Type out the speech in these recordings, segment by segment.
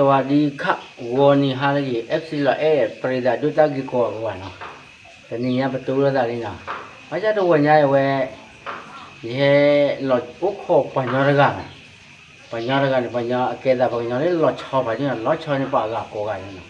วัสดีครับวันนี้ฮาร์ลีเอฟซีละประเดี๋ยวดูตากี่คนกันเนาะแต่นี่ยังประตูเราได้เลยนะไม่ใช่ตัววันใหญ่เว้ยนี่หลอดอุกโขปัญญาระกันปัญญาเกิดจากปัญญาเนี่ยหลอดชอปัญญาหลอดชอเนี่ยปากกากันเนาะ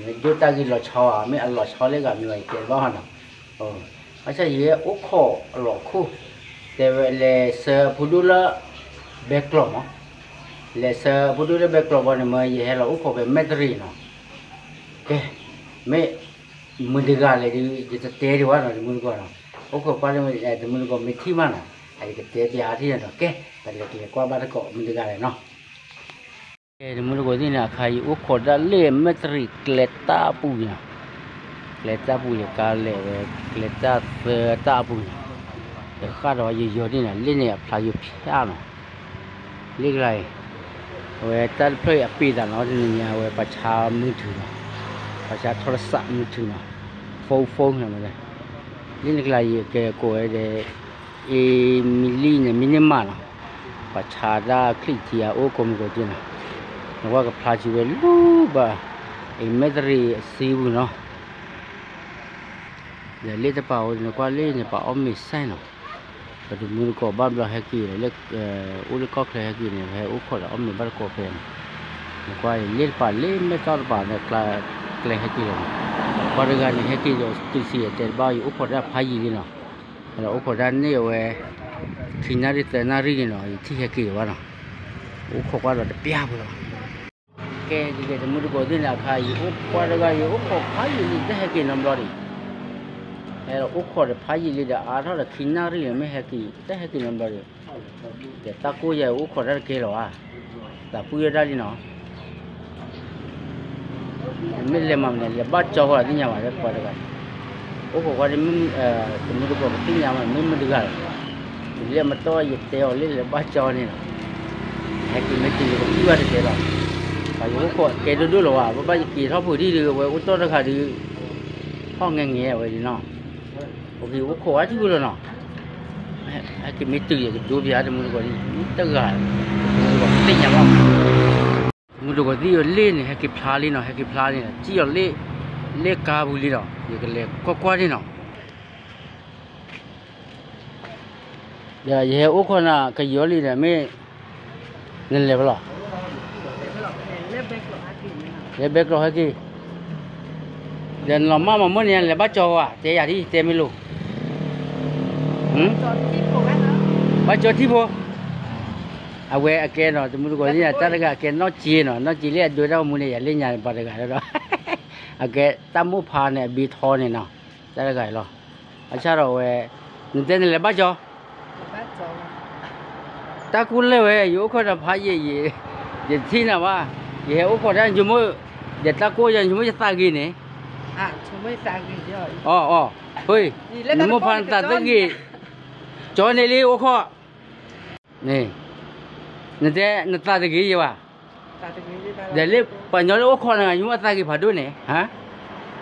นี่ดูตากี่หลอดชอไม่หลอดชอเลยกันมีอะไรเกิดบ้างเนาะไม่ใช่ยี่อุกโขหลอดคู่แต่เวลาเสือพูดละเบกลมเลเซอร์พูดถึงเบกลบเนี่ยมันยี่ห้ออุโคเป็นเมตรีเนาะโอเคไม่มุดกันเลยที่จะเตะดีกว่าเนาะมุดกันเนาะอุโคปั้นมันจะมุดกันไม่ที่มันเนาะไอ้ก็เตะที่อาที่เนาะโอเคแต่เล็กๆกว่าบ้านก็มุดกันเลยเนาะเอ้มุดกันที่เนี่ยใครอุโคได้เล่เมตรีเกล็ดตาปูเนี่ยเกล็ดตาปูเนี่ยการเล่เกล็ดตาตาปูเนี่ยแต่ข้าเราอยู่ที่เนี่ยเล่เนี่ยพลายอยู่พิจารณาเล็กไรเวทัลเพลย์ปีดานอดีเนี่ยเวปัจฉามือถือเนาะปัจฉาโทรศัพท์มือถือเนาะโฟนเนี่ยมันเลยนี่นึกอะไรเกี่ยวกับมิลลิเนี่ยมินิมาเนาะปัจฉาได้คลิกที่โอ้คมกว่าที่เนาะนึกว่ากับพลาจิเวลูบะเมตรีซีบุเนาะเดี๋ยวเลี้ยจะเป่านึกว่าเลี้ยเนี่ยเป่าอมมิสไซเนาะแต่ดูมือก็บ้านเราให้กี่เล็กอุลก็เคยให้กี่เนี่ยให้อุขอแล้วมีบ้านก็เป็นนึกว่าเลี้ยป่าเลี้ยไม่ต้องป่าเนี่ยกลายให้กี่เลยพอเรื่องนี้ให้กี่จะตุสีแต่บ้านอุขอได้พายีเนาะแล้วอุขอได้เนี่ยเว้ที่นาริแต่นาริเนาะที่ให้กี่วะเนาะอุขอว่าเราจะเปียบเลยแกจะมือก็ดิ้นราคาอุขอเรื่องอุขอพายีนี่จะให้กี่น้ำร้อนแล้วอุกขอดพายลีดาอาร์ทอดขินนารีไม่ให้กี่แต่ให้กี่นัมเบอร์แต่ตะกู้ใหญ่อุกขอดได้กี่หรอวะแต่ปุยได้ดีเนาะไม่เล่มันเนี่ยบ้าจ่อหัวที่ยังมาได้พอได้กันอุกขอดมันสมมติว่าที่ยังมันไม่ได้กันเรียกมาต่อยึดเตะเล่นบ้าจ่อนี่เนาะให้กี่ไม่กี่ก็ที่ว่าได้กี่หรอไปอุกขอดเกดดูหรอวะบ้ากี่เท่าผู้ที่ดูไว้อุตโตราคาดีห้องเงี้ยไว้ดีเนาะโอเคอุโคอาที่กูเลยเนาะไอ้ที่ไม่ตื่นดูพี่อาจจะมึงก็นี่ตั้งกันมึงก็ติดอย่างว่ามึงดูก็ที่เล่นให้กิพลาลีเนาะให้กิพลาลีเนาะที่เราเล่กาบุลีเนาะอย่างก็เล่กว่านี่เนาะเดี๋ยวเฮ้อุโคน่ะก็ย้อนลีเนี่ยไม่เงินเล็บหรอเล็บเบกหรอให้กี่เดี๋ยวเรามาเมื่อเนี่ยเล็บบ้าจ่ออ่ะเจ๊อยากที่เจ๊ไม่รู้บ้าจ่อที่พอเอาไว้แกเนาะสมมติว่าเนี่ยแต่ละก็แกนอจีเนาะนอจีเลี้ยดูแล้วมึงเนี่ยเลี้ยงอย่างปาร์ตี้กันแล้วแกตั้มมุพาเนี่ยบีทอเนี่ยเนาะแต่ละก็เหรออาชาเราเว้ยนึกแต่เนี่ยบ้าจ่อตาคุณเลยเว้ยอยู่คนละพายยี่ยี่ที่น่ะว่าเหี้ยอุปกรณ์จุ่มเดี๋ยวตากูยังจุ่มจะตากินเนี่ยจุ่มตากินเยอะอ๋อเฮ้ยนึกว่าพันตาตะกี้จอเนี่ยเลยโอ้ข้อนี่นั่นแต่นั่นตาตะกี้ยี่ว่าเดี๋ยวเล็บปัญญาโอ้ข้อเนี่ยยุ่งตากี้ผ่าด้วยเนี่ยฮะ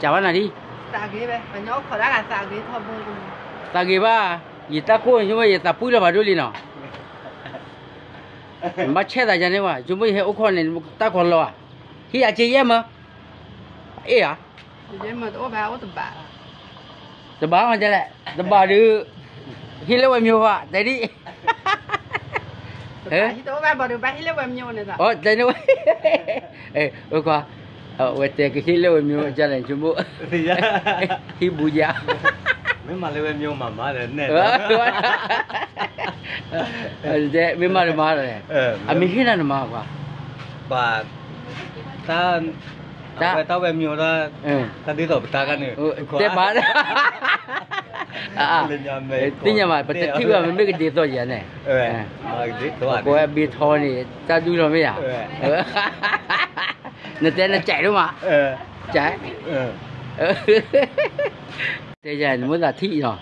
จ้าวันไหนดิตากี้ไปปัญญาขอได้กันตากี้ทอมมือตากี้ว่ายี่ตาโก้ยุ่งยี่ตาปุ้ยเราผ่าด้วยเลยเนาะมาเช็ดอะไรจังเนี่ยว่าจุ่มให้โอ้ข้อเนี่ยตาคนเราอ่ะที่อาจจะเยี่ยมมั้ยเอ๊ะเยี่ยมมั้ยโอ้บ้าโอ้ตบบ้าตบบ้ามันจะแหละตบบ้าดื้อที่เรียกว่ามีว่าแต่ดิที่ตัวบ้าบอกดูบ้าที่เรียกว่ามีว่าเนี่ยจ้ะอ๋อแต่เนี่ยว่าเวทีก็ที่เรียกว่ามีว่าจะเล่นชั่วโมงที่บูยาไม่มาเรียกว่ามีว่ามาเลยเนี่ยเจ๊ไม่มาเลยมีแค่นั้นมากกว่าป่าตาเวมิวตาดีต่อตากันเนี่ยเจ๊บ้าที่ยังมาประเทศที่ว่ามันไม่กันดีตัวอย่างเนี่ยกูบีทอนี่จะดูเราไม่อยากนั่นแต่นั่นใจรู้มั้ยใจแต่ใจมันจะที่เนาะ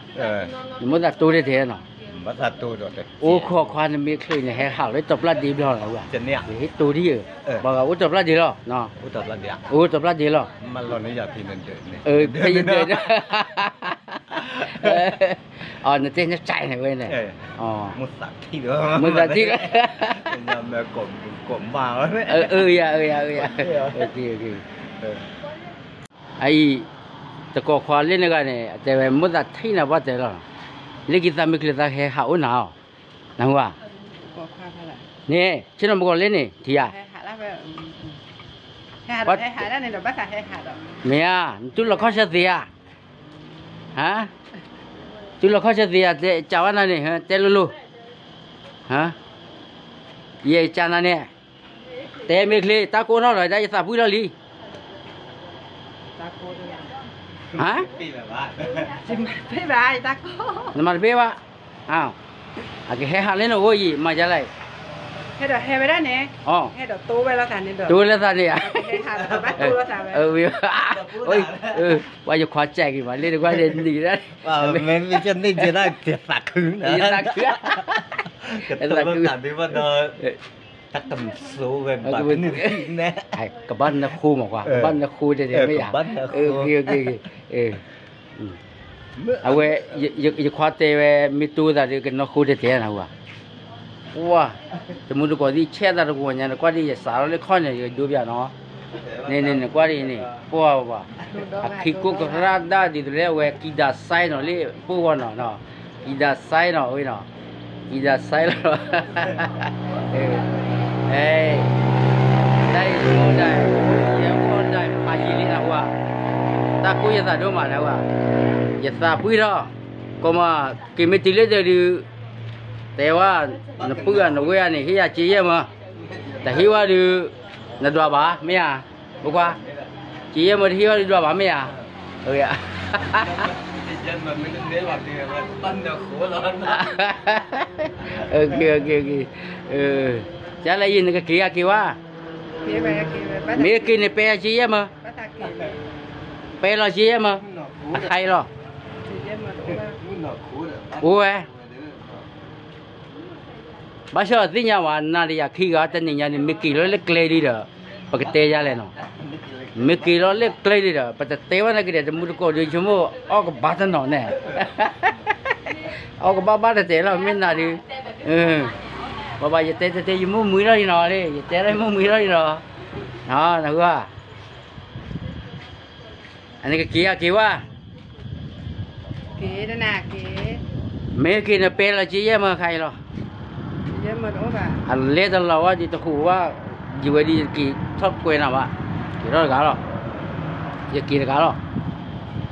มันจะตัวได้เท่เนาะมันจะตัวด้วยโอ้ข้อความมันมีคลื่นเนี่ยให้ข่าวเลยตบลัดดีไปแล้วว่ะจะเนี่ยตัวที่บอกว่าตบลัดดีแล้วเนาะตบลัดดีตบลัดดีแล้วมันเราเนี่ยอยากพิมพ์เดินพิมพ์เดินนั่นเต้นใจเนี่ยเว้ยเนี่ยมุสักที่ด้วยมุสักที่ nhà mẹ cổm vào đấy อย่าโอเคไอ้ตะกอควาเล่นกันเนี่ยแต่ว่ามุดอะที่น่ะว่าแต่ละเล็กตาไม่เคยตาแค่หาอุณาวนะว่า ก็ค่าเท่าไหร่ นี่ฉันน่ะบ่ก็เล่นนี่ทีอ่ะ ให้หาแล้วแบบให้หาแล้วเนี่ยเดี๋ยวภาษาให้หาดอก เมียจุลข้อเสียฮะจุลข้อเสียเจจาวันนั้นนี่ฮะเจลุฮะเย่จานันเนี่ยแต่ไม่เคยตาโกนอะไรได้จะสาบุยแล้วลี ตาโกด้วย ฮะ Phi là bạn จิมไม่บายตาโก น้ำมันเบี้ยวะอ้าวอะแค่หาเล่นโอ้ยมาจะไร ให้ดอกให้ไปได้เนี่ย อ๋อ ให้ดอกตู้ไปแล้วกันเนี่ยดอก ดูแล้วซะเนี่ย ให้หาดอกบ้านตู้แล้วกัน วิวโอ้ยว่าจะขอแจกอีกว่าเล่นว่าเล่นดีนะ mình chân đi chưaได้thiệt sạc hứng nữa ตาเคือ cái tôi vẫn cảm thấy bắt đầu tắt tầm số về bản thân nè ไอ้กับบ้านนักครูบอกว่าบ้านนักครูเด็ดไม่อยากเอาไว้อย่าคว้าเตะไว้มีตัวแต่เด็กนักครูเด็ดนะว่าว้าแต่มึงดูก่อนที่เช่แต่ละคนเนี่ยก่อนที่จะสาวเลยข้อเนี่ยดูแบบเนาะนี่ก่อนที่นี่ปัวว่าคิดกูก็รัดได้ดีเลยเว้ยกีดาไซน์เนาะเลยปัวเนาะกีดาไซน์เนาะเว้ยเนาะกีดาไซน์เนาะเฮ้ยได้ยังพอได้พายีนี่นะว่าตากูจะสะดุ้งมาแล้วว่าจะสะปุยรอก็มากินไม่ติดเลยเดี๋ยวแต่ว่าเพื่อนเว้ยนี่ที่อยากจีเยมาแต่ที่ว่าดูน่ะดัวบ้าไม่อ่ะบอกว่าจีเยมาที่ว่าดัวบ้าไม่อ่ะอ่ะ dân mà mình đến làm thì bắn được khổ lắm โอเคจะอะไรยินกับกี่กี่ว่า เกี่ยวไปบ้าน มีกินในเปย์จีเยมา ภาษาเกี่ยว เปย์เราจีเยมาใครหรอ จีเยี่ยมมาตัว โอ้ยบ้าชอบที่ยาวานาฬิกาขี้ก็แต่เนี่ยนี่มีกี่ร้อยเล็กเลยดีเด้อปกติจะเลยเนาะมีกี่ร้อยเล็กเลยดีเด้อแต่เทวันนั้นก็เดี๋ยวมุดก็ดูชั่วโมงออกบ้านนอนเนี่ยออกบ้านแต่เทแล้วไม่น่าดีบ้าจะเทอยู่มุ้งมือเราดีเนาะเลยจะเทอะไรมุ้งมือเราดีเนาะนะว่าอันนี้ก็กี่ว่า เก๋นั่นน่ะเก๋ มีกินในเปย์เราจีเยมาใครหรอ จีเยี่ยมมาตัวแบบ อันเล่ตลอดว่าจิตขู่ว่าอยู่ดีกี่ชอบกวยนะวะกี่รอบกันหรอจะกี่กันหรอ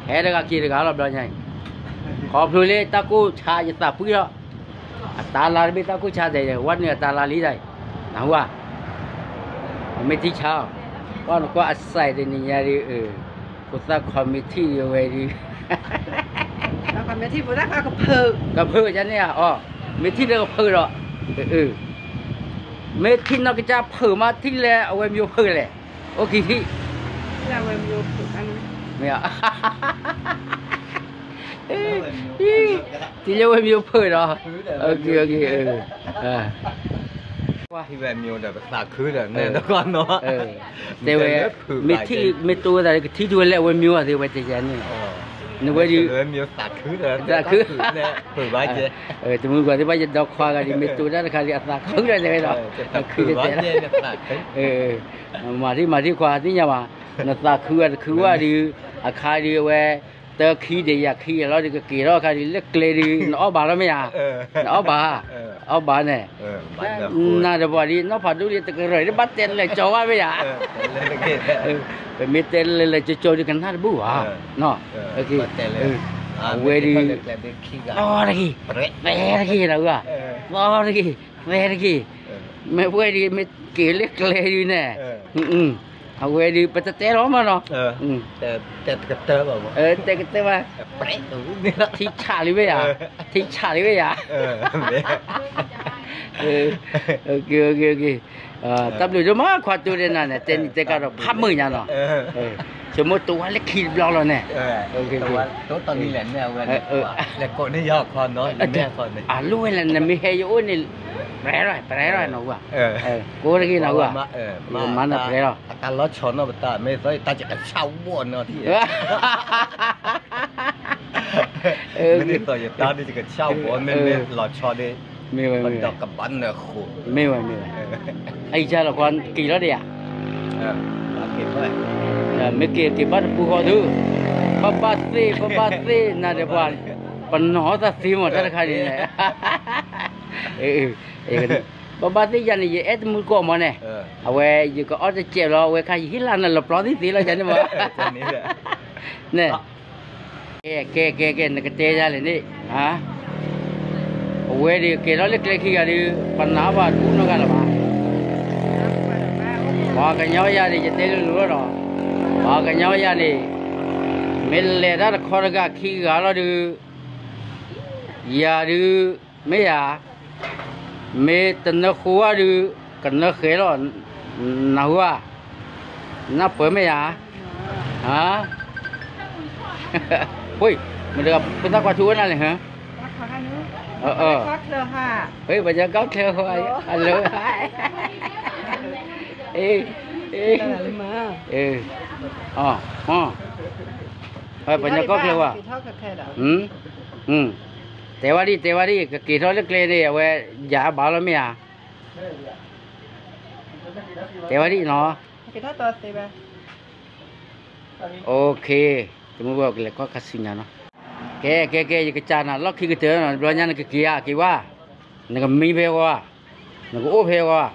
แค่เด็กกี่กันหรอแบบนี้ขอบคุณเลยตากูชาจะตาปุ้ยหรอตาลาไม่ตากูชาได้วันนี้ตาลาลีได้นะวะไม่ที่ชาว่าหนูก็อาศัยในนี้ดีกูสักคอมมิตี้อยู่เวดี แล้วก็ไม่ที่พูดได้ก็เพิ่ม กับเพื่อนฉันเนี่ยอ๋อไม่ที่เดียวกับเพื่อนหรอไม่ที่นอกจากเพื่อนมาที่แล้วเอาไว้มีเพื่อนแหละโอเคที่ เราเวมยูฝึกอันนี้ ไม่เอาที่เรียกว่ามีเพื่อนหรอโอเคที่แบบมีแต่สากคือแต่เนี่ยแล้วก่อนเนาะ แต่ว่าไม่ที่ไม่ตัวแต่ที่ดูแลว่ามีว่าที่ว่าจะยันนี่นึกว่าอยู่ มีสากคือแต่ สากคือ เนี่ยผือไว้เจ๊ แต่มึงก่อนที่ว่าจะดอกควากันไม่ตัวนั่นคือเรียกสากคืออะไรเลยหรอ คือไว้เจ๊เนี่ยสากคือ มาที่ควาที่เนี่ยมาน่ะสากคือว่าดีอาคาดีเวตะขี้เดียขี้แล้วดีก็กี่รอบคาดีเล็กเลยดีอ้อบาแล้วไม่อ่ะอ้อบาเนี่ยน่าจะบอกดีน้องผัดดูดีตะกระไรได้บัดเต็นเลยจ่อว่าไม่อ่ะเป็นมิเต็นเลยจะโจดีกันท่าบัวเนาะโอเคเวดีอ๋อตะกี้เวดีนะวะอ๋อตะกี้เวดีไม่เวดีไม่กี่เล็กเลยดีเนี่ยเอาเวดีไปเตะร้อนมาเนาะแต่กระเตอะบอกว่าแต่กระเตอะว่าที่ชาลิเวียที่ชาลิเวียโอเคตับดูจะมาขวดตัวเด่นน่ะเนี่ยแต่ก็พับมืออย่างเนาะสมมติตัวเล็กขีดบล็อกแล้วเนี่ยโอเคตัวตอนนี้แหละเนี่ยเว้ยแล้วก็นี่ยอดคอนเนาะแม่คอนเนี่ยรู้ไว้แล้วเนี่ยมีให้อยู่นี่แปรร้อยเนาะว่ะกูได้กินเนาะว่ะมันน่ะแปรร้อยตาล้อชนเนาะตาไม่ใช่ตาจะกระเช้าบ้วนเนาะที่ไม่ได้ต่อยตาดิจะกระเช้าบ้วนไม่หลอดชอได้ ไม่ไหว มันดอกกับบันเนี่ยขู่ ไม่ไหวไอ้เจ้าละคนกี่แล้วเดีย บางทีด้วย ไม่กี่บ้านปูก็ดูบ้าซีน่าจะบ้านปนหัวตาซีหมดทั้งคันนี่บ้าซียันนี่เอ็ดมือก็มันเนี่ยเอาไว้ยังก็อ้อจะเจ็บเราไว้ใครฮิลานั่นเราปลอดที่สีเราจะนี่มั้งเนี่ยแกนักเตะจ้าเลยนี่ฮะเว้ยดิแกเราเล็กๆขี้กันดิปัญหาบ้านกูนั่งกันหรอบ้ากันย้อยยาดิจะเตะรู้หรอบ้ากันย้อยยาดิเมลเลด้าขอร์กาขี้กันเราดิยาดิไม่ยาเมตันขัวดิกันนักเขยหรอน่าหัวน่าเปิดไม่ยาฮะเฮ้ยมันเดือบเป็นตากวาดชูนั่นเลยฮะCót lơ ha. Ê, bà giờ có theo thôi. Alo. Ê. Thôi bà giờ có theo à? Tế qua đi, cái kỳ thôi lức lên đi, vậy giả bảo lắm à? Tế qua đi nó. Kỳ thôi tốt tế bà. Ok, tôi muốn bảo là có cách sinh nhà nó. cái chana lắc khi cái thế là bao nhiêu cái kia wa nó còn mi về qua nó cũng ốp về qua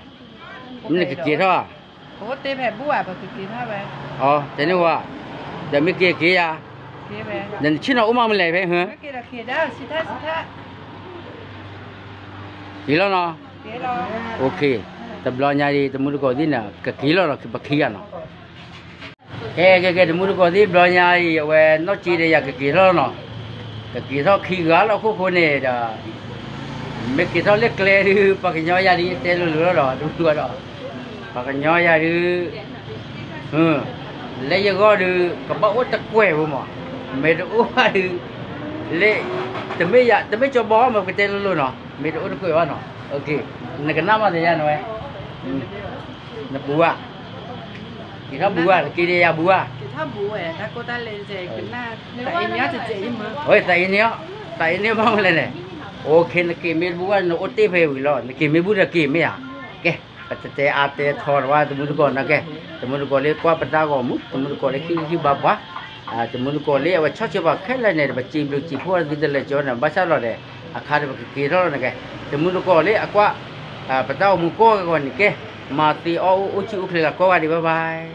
nó cái kia thôi ốp té về bùa bờ cái kia thôi về thế nữa wa giờ mấy kia về nên chỉ nào ốm mà mình lại về hả cái kia là kia đó xí thắt kia nó kia đó ok tập lo nhà đi tập mua được cái gì nè cái kia nó cái bạc kia nó cái tập mua được cái gì lo nhà đi về nó chỉ để cái kia nó cái kia thôi khi gã nó khô này đó mấy kia thôi lết lê đi bà cái nhỏ ra đi tên lừa đó đúng rồi đó bà cái nhỏ ra đi lấy giờ đi cái bao ớt tắc quẻ không mà mấy đồ ớt đi lấy tụi mấy cho bó mà cái tên luôn nó mấy đồ ớt tắc quẻ nó ok này cái năm mà thời gian rồi nó bùa thì nó bùa kia đi à bùa tháp bùa ấy, ta cô ta lên dễ cái na, tại nhớ thì dễ mà. Ôi tại nhớ mong lên này. Ok, nó kìm mấy bùa nó ốt tép về rồi, nó kìm mấy bùa là kìm mấy à? Cái, cái ate thò qua tụi mình còn là cái, tụi mình còn lấy qua bắt ra gò mút, tụi mình còn lấy khi bà quá, tụi mình còn lấy và chót cho bà khét lên này, bà chìm được chỉ phô cái là cho nó bắt sao rồi này, khai được cái kia đó là cái, tụi mình còn lấy qua, bắt ra một cô còn cái, mà thì ô chịu là cô đi bye bye.